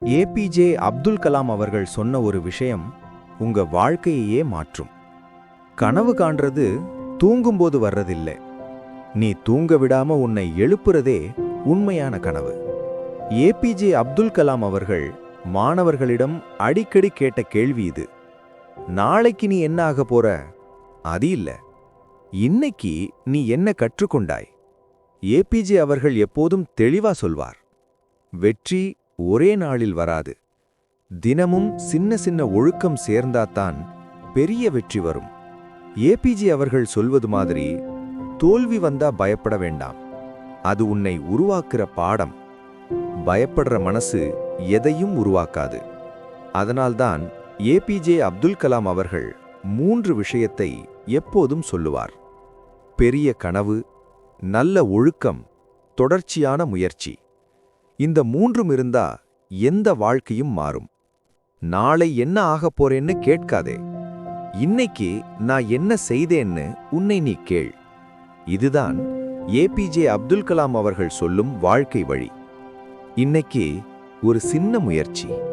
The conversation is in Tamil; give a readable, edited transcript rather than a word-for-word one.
ஏபிஜே அப்துல் கலாம் அவர்கள் சொன்ன ஒரு விஷயம் உங்க வாழ்க்கையையே மாற்றும். கனவு காண்றது தூங்கும்போது வர்றதில்லை, நீ தூங்க விடாம உன்னை எழுப்புறதே உண்மையான கனவு. ஏபிஜே அப்துல் கலாம் அவர்கள் மாணவர்களிடம் அடிக்கடி கேட்ட கேள்வி இது. நாளைக்கு நீ என்ன ஆக போற? அது இல்ல, இன்னைக்கு நீ என்ன கற்றுக்கொண்டாய்? ஏபிஜே அவர்கள் எப்போதும் தெளிவா சொல்வார், வெற்றி ஒரே நாளில் வராது, தினமும் சின்ன சின்ன ஒழுக்கம் சேர்ந்தாதான் பெரிய வெற்றி வரும். ஏபிஜே அவர்கள் சொல்வது மாதிரி, தோல்வி வந்தா பயப்பட வேண்டாம், அது உன்னை உருவாக்குற பாடம். பயப்படுற மனசு எதையும் உருவாக்காது. அதனால்தான் ஏபிஜே அப்துல் கலாம் அவர்கள் 3 விஷயத்தை எப்போதும் சொல்லுவார்: பெரிய கனவு, நல்ல ஒழுக்கம், தொடர்ச்சியான முயற்சி. இந்த 3ம் இருந்தா எந்த வாழ்க்கையும் மாறும். நாளை என்ன ஆகப் போறேன்னு கேட்காதே, இன்னைக்கு நான் என்ன செய்தேன்னு உன்னை நீ கேள். இதுதான் ஏபிஜே அப்துல் கலாம் அவர்கள் சொல்லும் வாழ்க்கை வழி. இன்னைக்கு ஒரு சின்ன முயற்சி.